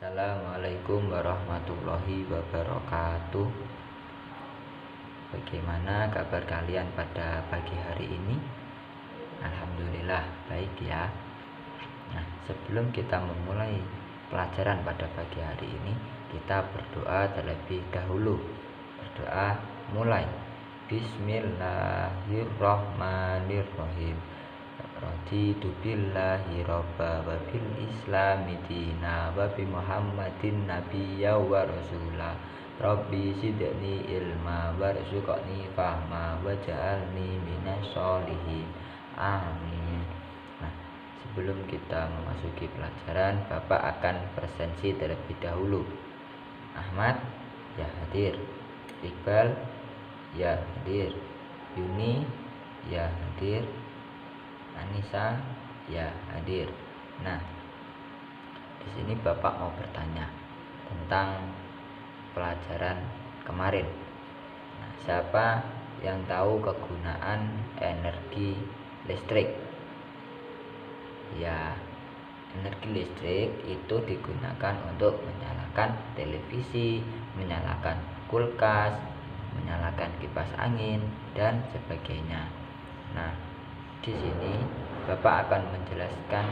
Assalamualaikum warahmatullahi wabarakatuh. Bagaimana kabar kalian pada pagi hari ini? Alhamdulillah baik ya. Nah, sebelum kita memulai pelajaran pada pagi hari ini, kita berdoa terlebih dahulu. Berdoa mulai. Bismillahirrahmanirrahim. Raditu billahi robba wa bil islami dina wa bi muhammadin nabiyya wa rasulah. Rabbi zidni ilma warzuqni fahma waj'alni minas sholihin. Amin. Nah, sebelum kita memasuki pelajaran, Bapak akan presensi terlebih dahulu. Ahmad, ya hadir. Iqbal, ya hadir. Yuni, ya hadir. Anissa, ya hadir. Nah, di sini Bapak mau bertanya tentang pelajaran kemarin. Nah, siapa yang tahu kegunaan energi listrik? Ya, energi listrik itu digunakan untuk menyalakan televisi, menyalakan kulkas, menyalakan kipas angin, dan sebagainya. Nah, di sini Bapak akan menjelaskan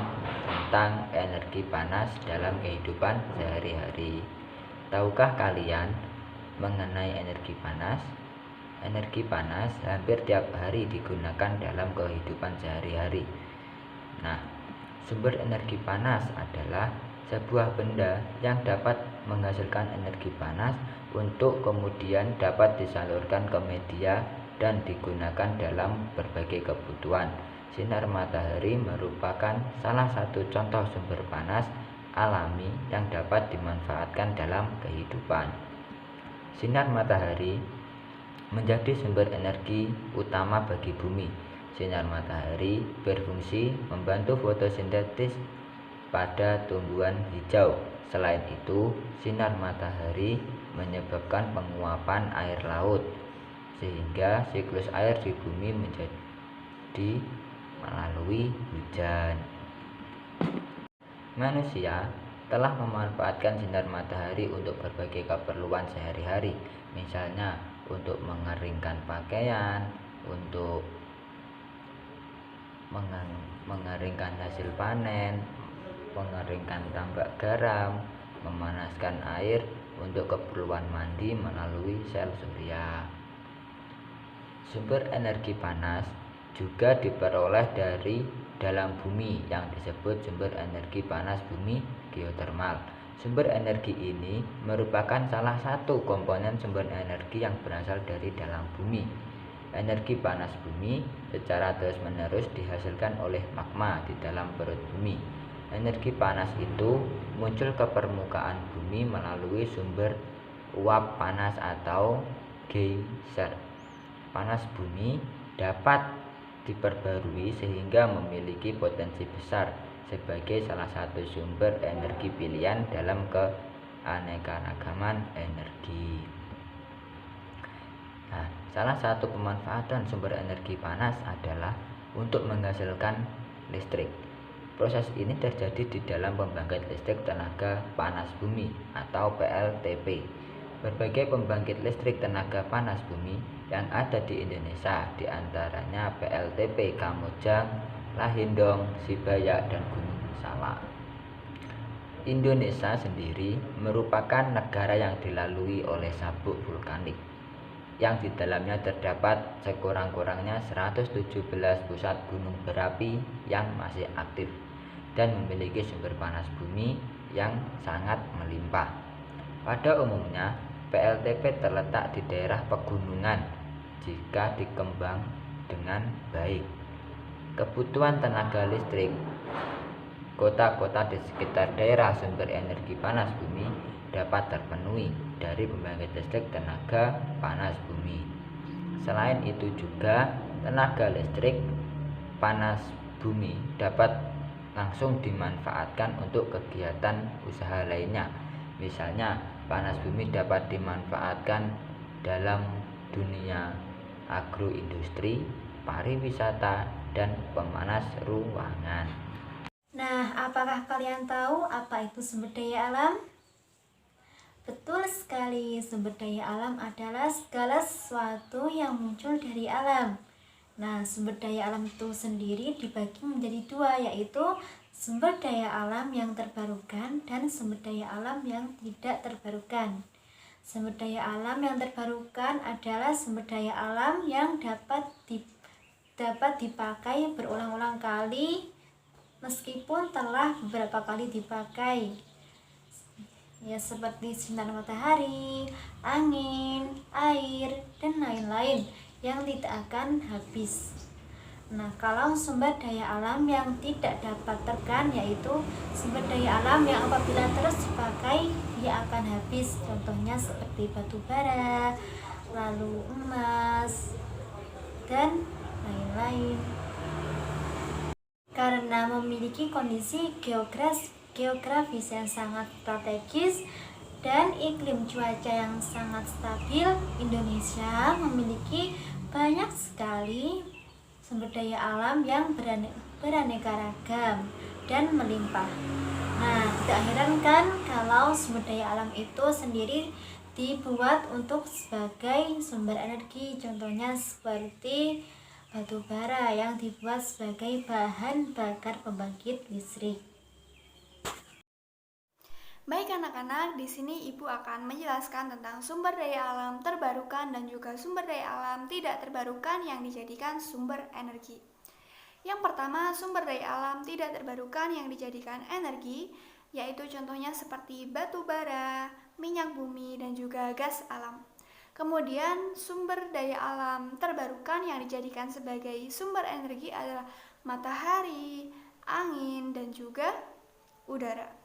tentang energi panas dalam kehidupan sehari-hari. Tahukah kalian mengenai energi panas? Energi panas hampir tiap hari digunakan dalam kehidupan sehari-hari. Nah, sumber energi panas adalah sebuah benda yang dapat menghasilkan energi panas untuk kemudian dapat disalurkan ke media dan digunakan dalam berbagai kebutuhan. Sinar matahari merupakan salah satu contoh sumber panas alami yang dapat dimanfaatkan dalam kehidupan. Sinar matahari menjadi sumber energi utama bagi bumi. Sinar matahari berfungsi membantu fotosintesis pada tumbuhan hijau. Selain itu, sinar matahari menyebabkan penguapan air laut, sehingga siklus air di bumi menjadi melalui hujan. Manusia telah memanfaatkan sinar matahari untuk berbagai keperluan sehari-hari, misalnya untuk mengeringkan pakaian, untuk mengeringkan hasil panen, mengeringkan tambak garam, memanaskan air untuk keperluan mandi melalui sel surya. Sumber energi panas juga diperoleh dari dalam bumi yang disebut sumber energi panas bumi geotermal. Sumber energi ini merupakan salah satu komponen sumber energi yang berasal dari dalam bumi. Energi panas bumi secara terus-menerus dihasilkan oleh magma di dalam perut bumi. Energi panas itu muncul ke permukaan bumi melalui sumber uap panas atau geyser. Panas bumi dapat diperbarui sehingga memiliki potensi besar sebagai salah satu sumber energi pilihan dalam keanekaragaman energi. Nah, salah satu pemanfaatan sumber energi panas adalah untuk menghasilkan listrik. Proses ini terjadi di dalam pembangkit listrik tenaga panas bumi atau PLTP. Berbagai pembangkit listrik tenaga panas bumi yang ada di Indonesia, diantaranya PLTP Kamojang, Lahindong, Sibaya, dan Gunung Salak. Indonesia sendiri merupakan negara yang dilalui oleh sabuk vulkanik, yang di dalamnya terdapat sekurang-kurangnya 117 pusat gunung berapi yang masih aktif dan memiliki sumber panas bumi yang sangat melimpah. Pada umumnya, PLTP terletak di daerah pegunungan jika dikembang dengan baik. Kebutuhan tenaga listrik kota-kota di sekitar daerah sumber energi panas bumi dapat terpenuhi dari pembangkit listrik tenaga panas bumi. Selain itu juga, tenaga listrik panas bumi dapat langsung dimanfaatkan untuk kegiatan usaha lainnya. Misalnya, panas bumi dapat dimanfaatkan dalam dunia agroindustri, pariwisata, dan pemanas ruangan. Nah, apakah kalian tahu apa itu sumber daya alam? Betul sekali, sumber daya alam adalah segala sesuatu yang muncul dari alam. Nah, sumber daya alam itu sendiri dibagi menjadi dua, yaitu sumber daya alam yang terbarukan dan sumber daya alam yang tidak terbarukan. Sumber daya alam yang terbarukan adalah sumber daya alam yang dapat dipakai berulang-ulang kali meskipun telah beberapa kali dipakai. Ya, seperti sinar matahari, angin, air, dan lain-lain yang tidak akan habis. Nah, kalau sumber daya alam yang tidak dapat terkan, yaitu sumber daya alam yang apabila terus dipakai dia akan habis. Contohnya seperti batu bara, lalu emas, dan lain-lain. Karena memiliki kondisi geografis yang sangat strategis dan iklim cuaca yang sangat stabil, Indonesia memiliki banyak sekali sumber daya alam yang beraneka ragam dan melimpah. Nah, tidak heran kan kalau sumber daya alam itu sendiri dibuat untuk sebagai sumber energi, contohnya seperti batu bara yang dibuat sebagai bahan bakar pembangkit listrik. Baik anak-anak, di sini Ibu akan menjelaskan tentang sumber daya alam terbarukan dan juga sumber daya alam tidak terbarukan yang dijadikan sumber energi. Yang pertama, sumber daya alam tidak terbarukan yang dijadikan energi, yaitu contohnya seperti batu bara, minyak bumi, dan juga gas alam. Kemudian, sumber daya alam terbarukan yang dijadikan sebagai sumber energi adalah matahari, angin, dan juga udara.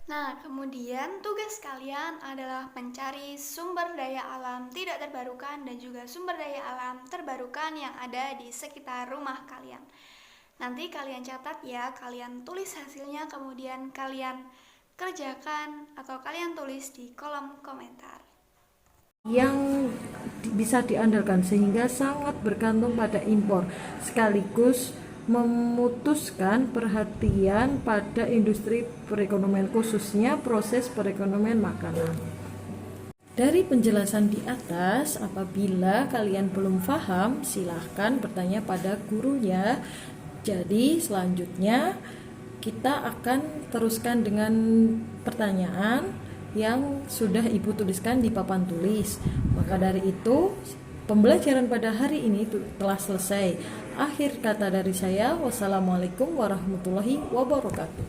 Nah, kemudian tugas kalian adalah mencari sumber daya alam tidak terbarukan dan juga sumber daya alam terbarukan yang ada di sekitar rumah kalian. Nanti kalian catat ya, kalian tulis hasilnya, kemudian kalian kerjakan atau kalian tulis di kolom komentar. Yang bisa diandalkan sehingga sangat bergantung pada impor, sekaligus memutuskan perhatian pada industri perekonomian, khususnya proses perekonomian makanan. Dari penjelasan di atas, apabila kalian belum paham, silahkan bertanya pada gurunya. Jadi selanjutnya kita akan teruskan dengan pertanyaan yang sudah Ibu tuliskan di papan tulis. Maka dari itu, pembelajaran pada hari ini telah selesai. Akhir kata dari saya, wassalamualaikum warahmatullahi wabarakatuh.